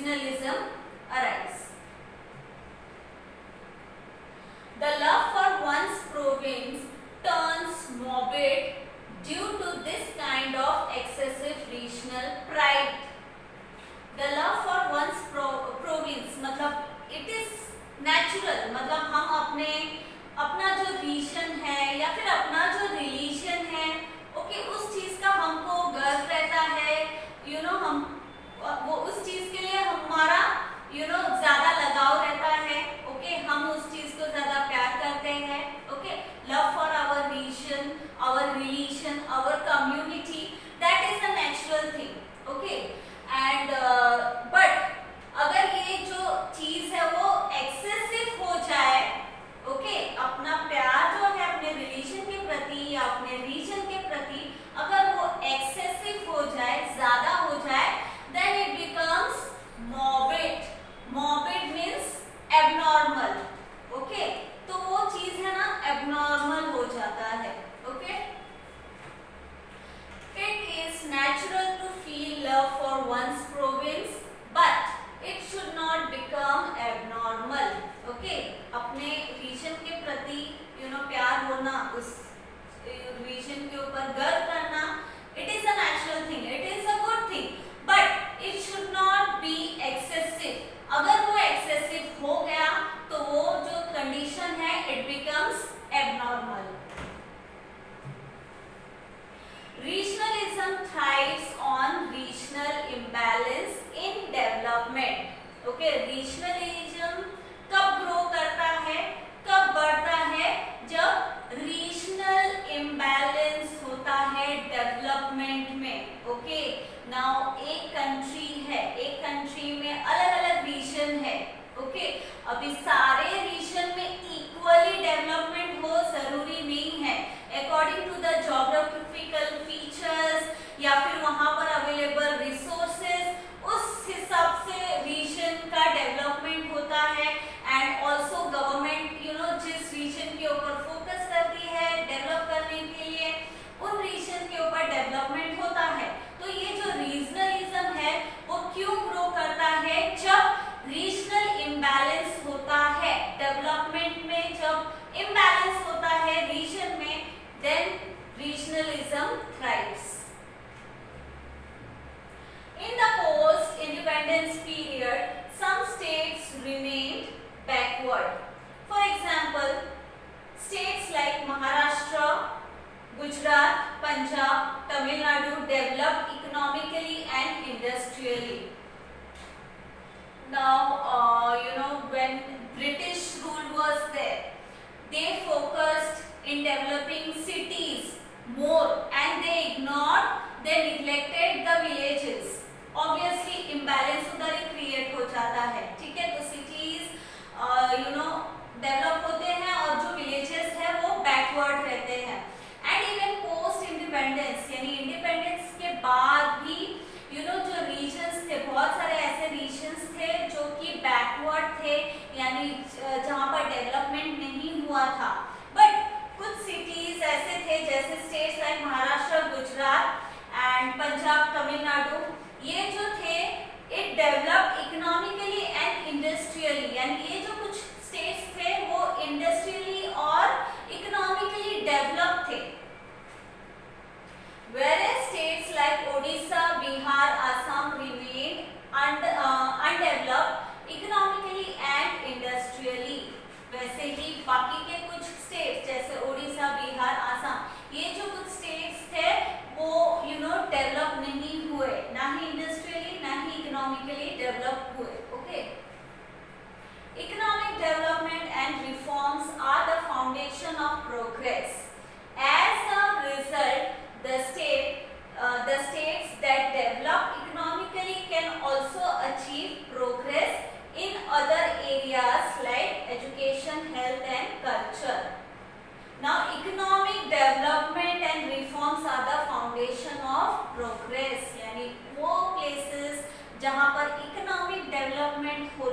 regionalism arise. The love for one's province turns morbid due to this kind of excessive regional pride. The love for one's province मतलब it is natural, मतलब हम अपना जो reason है या फिर अपना जो रिलीजन है, ओके, उस चीज का हमको गर्व रहता है, हम वो उस चीज के लिए हमारा ज्यादा लगाव रहता है, ओके, हम उस चीज को ज्यादा प्यार करते हैं, okay. Love for our region, our religion, our community, that is a natural thing, okay. And but अगर ये जो चीज है वो एक्सेसिव हो जाए, ओके, अपना प्यार जो है अपने रिलीजन के प्रति या अपने रीजन के प्रति अगर वो एक्सेसिव हो जाए, ज्यादा हो जाए, then it becomes morbid. Morbid means abnormal, okay. तो वो चीज है ना abnormal हो जाता है, okay. It is natural to feel love for one's province, but it should not become abnormal, okay. अपने रीजन के प्रति प्यार होना, उस रीजन के ऊपर गर्व करना, it is a natural thing, it is a good thing, but it should not be excessive. अगर वो excessive हो गया तो वो जो condition है it becomes abnormal. Regionalism thrives on regional imbalance in development. Okay, regionalism कब grow करता है, कब बढ़ता है, जब regional imbalance होता है development में, okay. Now एक country है, एक country में अलग-अलग region है, okay. अभी सारे region में equally development हो जरूरी नहीं है, according to the geographical features या फिर वहाँ पर available resources, उस हिसाब से region का development होता है. And also government जिस region के ऊपर focus करती है develop करने के लिए, उन region के ऊपर development होता है. तो ये जो regionalism है वो क्यों grow करता है, जब regional imbalance होता है development में, जब imbalance होता है region में, then regionalism thrives. In the post-independence period, some states remained backward. For example, states like Maharashtra, Gujarat, Punjab, Tamil Nadu developed economically and industrially. Now, when British rule was there, they focused in developing cities more and they neglected the villages. Obviously, imbalance उधर ही create हो जाता है, ठीक है. तो cities, develop होते हैं और जो villages है वो backward रहते हैं. And even post independence यानी independence के बाद भी जो regions थे, बहुत सारे ऐसे regions थे जो कि backward थे, यानी जहाँ पर development नहीं हुआ था. But कुछ cities ऐसे थे जैसे states like Maharashtra, Gujarat and Punjab, Tamil Nadu, ये जो थे it developed economically and industrially, यानी ये जो कुछ states थे वो industrially और economically developed थे. Whereas states like Odisha, Bihar, Assam remained undeveloped economically and industrially. वैसे ही बाकी के कुछ states जैसे ओडिशा, बिहार, आसाम, ये जो कुछ states थे वो develop नहीं हुए, ना ही industrially ना ही economically develop हुए, okay. Economic development and reforms are the foundation of progress. As a result, the states that develop economically can also achieve progress in other areas like education, health and culture. Now economic development and reforms are the foundation of progress, यानी वो places जहाँ पर economic development हो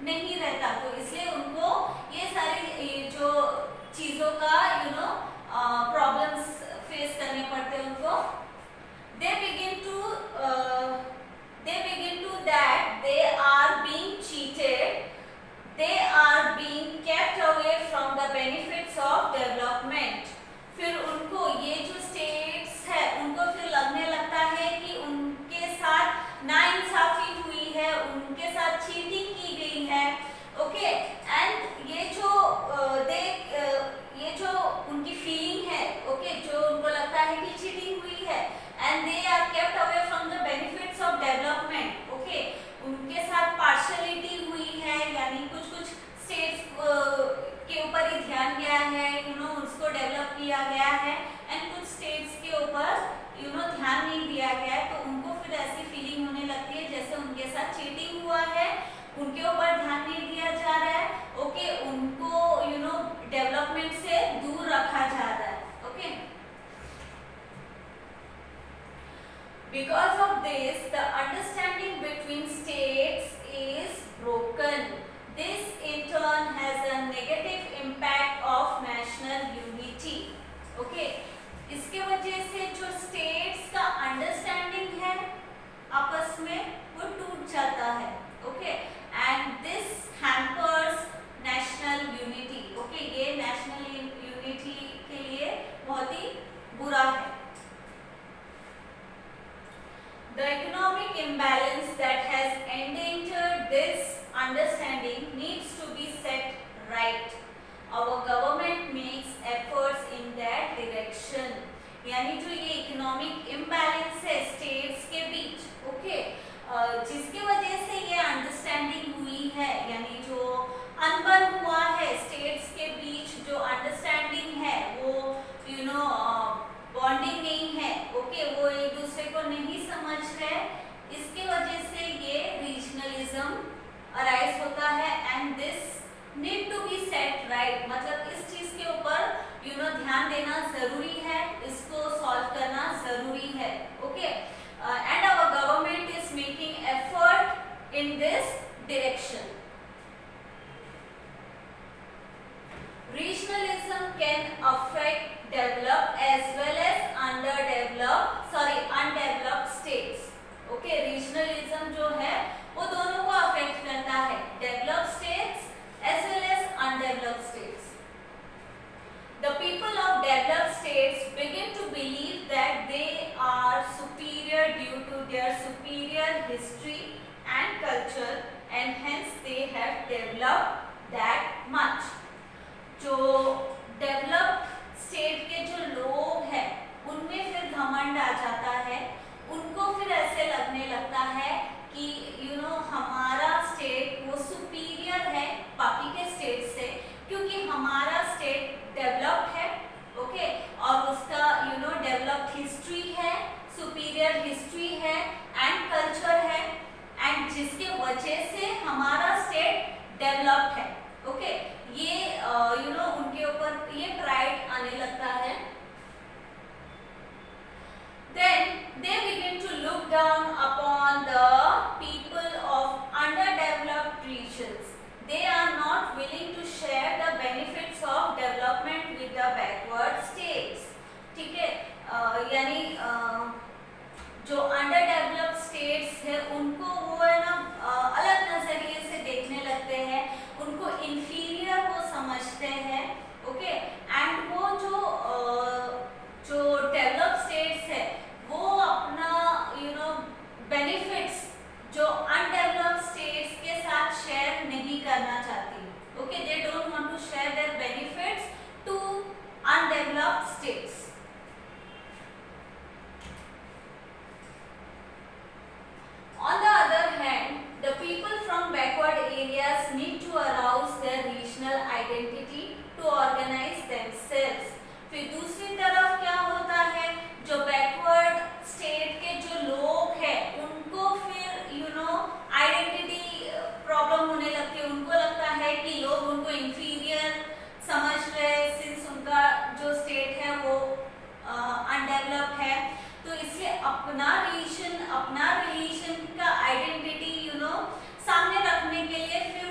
नहीं रहता, तो इसलिए उनको ये सारी जो चीजों का प्रॉब्लम्स फेस करने पड़ते हैं उनको. they begin to that they are being cheated, they are being kept away from the benefits of development. फिर उनको ये जो स्टेट्स है उनको फिर लगने लगता है कि उनके साथ नाइंसाफी हुई है, उनके साथ चीटिंग की गई है. ओके, एंड ये जो ये जो उनकी फीलिंग है, ओके, जो उनको लगता है कि चीटिंग हुई है, and they are kept away from the benefits of development. Okay, उनके साथ पार्शलिटी हुई है, यानी कुछ कुछ स्टेट्स के ऊपर ही ध्यान गया है, उसको डेवलप किया गया है, एंड कुछ स्टेट्स के ऊपर ध्यान नहीं दिया गया है. तो उनको फिर ऐसी फीलिंग होने लगती है जैसे उनके साथ चीटिंग हुआ है, उनके ऊपर ध्यान नहीं दिया जा रहा है. ओके, उनको डेवलपमेंट से दूर रखा जा रहा है. Okay, because of this the understanding between states is broken. This in turn has a negative impact of national unity. Okay, इसके वजह से जो स्टेट्स का अंडरस्टैंडिंग है आपस में वो टूट जाता है. Okay, and this hampers national unity. Okay, ये नेशनल यूनिटी के लिए बहुत ही बुरा है. The economic imbalance that has endangered this understanding needs to be set right. Our government makes efforts in that direction. यानी जो ये इकोनॉमिक इम्बैलेंस है स्टेट्स के बीच, ओके, जिसके वजह से ये अंडरस्टैंडिंग हुई है, यानी जो अनबन हुआ है स्टेट्स के बीच, जो अंडरस्टैंडिंग है वो बॉन्डिंग नहीं है. ओके, वो एक दूसरे को नहीं समझ रहे, इसके वजह से ये रीजनलिज्म अराइज होता है. And this need to be set right, मतलब इस चीज के ऊपर ध्यान देना जरूरी है, इसको सॉल्व करना जरूरी है. Okay, and our government is making effort in this direction. Regionalism can affect developed as well as undeveloped states. Okay, regionalism जो है वो दोनों को अफेक्ट करता है, developed states as well as undeveloped states. The people of developed states begin to believe that they are superior due to their superior history and culture, and hence they have developed that much. जो developed state के जो लोग हैं उनमें फिर घमंड आ जाता है, उनको फिर ऐसे लगने लगता है कि हमारा स्टेट वो सुपीरियर है बाकी के स्टेट से, क्योंकि हमारा स्टेट डेवलप्ड है. ओके, और उसका डेवलप्ड हिस्ट्री है, सुपीरियर हिस्ट्री है एंड कल्चर है, एंड जिसके वजह से हमारा स्टेट डेवलप्ड है. ओके, ये उनके ऊपर ये प्राइड आने लगता है. Then they begin to look down upon the people of underdeveloped regions. They are not willing to share the benefits of development with the backward states. ठीक है, यानी जो अंडरडेवलप्ड स्टेट्स है उनको वो है ना अलग नजरिए से देखने लगते हैं, उनको इंफीरियर वो समझते हैं. ओके, एंड वो जो डेवलप्ड स्टेट्स है वो अपना बेनिफिट्स जो अनडेवलप्ड स्टेट्स के साथ शेयर नहीं करना चाहती. Okay, they don't want to share their benefits to undeveloped states. On the other hand, the people from backward areas need to arouse their regional identity to organize themselves. फिर दूसरी तरफ क्या होता है, जो बैकवर्ड स्टेट के जो लोग हैं उनको फिर आइडेंटिटी प्रॉब्लम होने लगती है. उनको लगता है कि लोग उनको इंफीरियर समझ रहे सिंस उनका जो स्टेट है वो अनडेवलप्ड है. तो इसलिए अपना रिलीजन का आइडेंटिटी सामने रखने के लिए फिर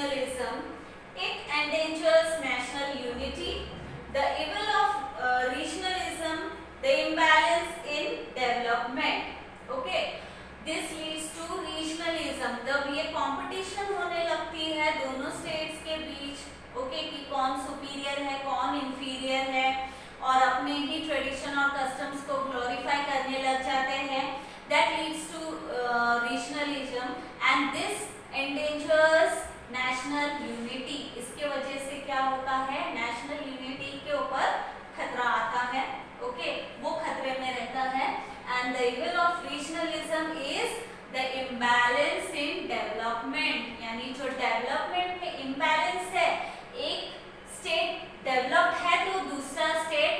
regionalism. It endangers national unity. The evil of regionalism, the imbalance in development. Okay, this leads to regionalism. जब ये कंपटीशन होने लगती है दोनों स्टेट्स के बीच, ओके, कि कौन सुपीरियर है कौन इंफीरियर है, और अपने ही ट्रेडिशन और कस्टम्स को ग्लोरीफाई करने लग जाते हैं, that leads to regionalism and this endangers national unity. इसके वजह से क्या होता है, नेशनल यूनिटी के ऊपर खतरा आता है, ओके, वो खतरे में रहता है. And the evil of regionalism is the imbalance in development, यानी जो डेवलपमेंट में इम्बैलेंस है, एक स्टेट डेवलप्ड है तो दूसरा स्टेट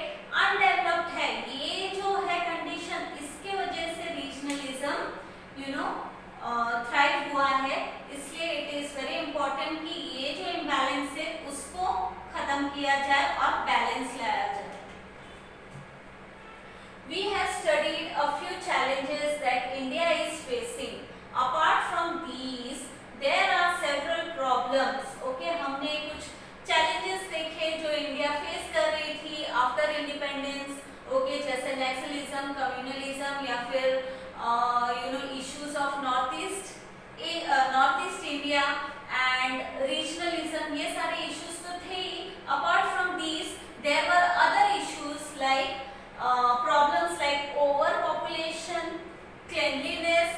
अनडेवलप्ड है, ये जो है कंडीशन, इसके वजह से रीजनलिज्म थ्राइव हुआ है. इसलिए इट इज वेरी इंपॉर्टेंट कि ये जो इम्बैलेंस है उसको खत्म किया जाए और बैलेंस लाया जाए. We have studied a few challenges that India is facing. Apart from these, there are several problems. Okay, हमने कुछ challenges देखे जो इंडिया फेस कर रही थी आफ्टर इंडिपेंडेंस. ओके, जैसे नेशनलिज्म, कम्युनलिज्म, या फिर issues of north east India and regionalism. ये सारे इश्यूज तो थे ही. Apart from these there were other issues like problems like overpopulation, cleanliness,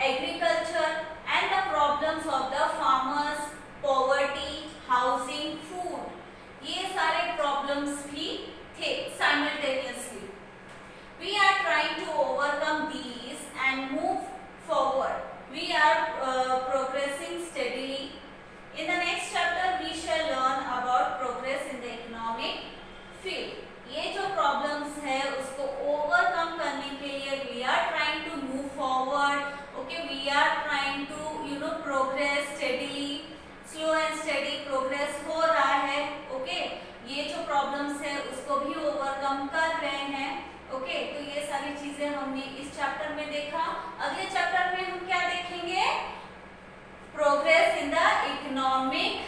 agriculture, and the problems of the farmers, poverty, housing, food. ये सारे problems भी थे simultaneously. We are trying to overcome these and move forward. We are progressing steadily. In the next chapter, we shall learn about progress in the economic field. ये जो problems है उसको overcome करने के लिए we are trying to move forward. Okay, we are trying to progress steadily. Slow and steady progress हो रहा है. ओके, ये जो प्रॉब्लम्स है उसको भी ओवरकम कर रहे हैं. ओके, तो ये सारी चीजें हमने इस चैप्टर में देखा. अगले चैप्टर में हम क्या देखेंगे, progress in the economic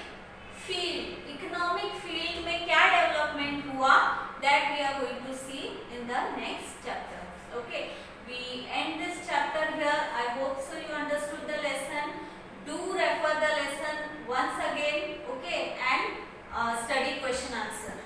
field. Economic field में क्या डेवलपमेंट हुआ, that we are going to see in the next chapter. Okay, we end this chapter here. I hope so you understood the lesson. Do refer the lesson once again, okay, and study question answer.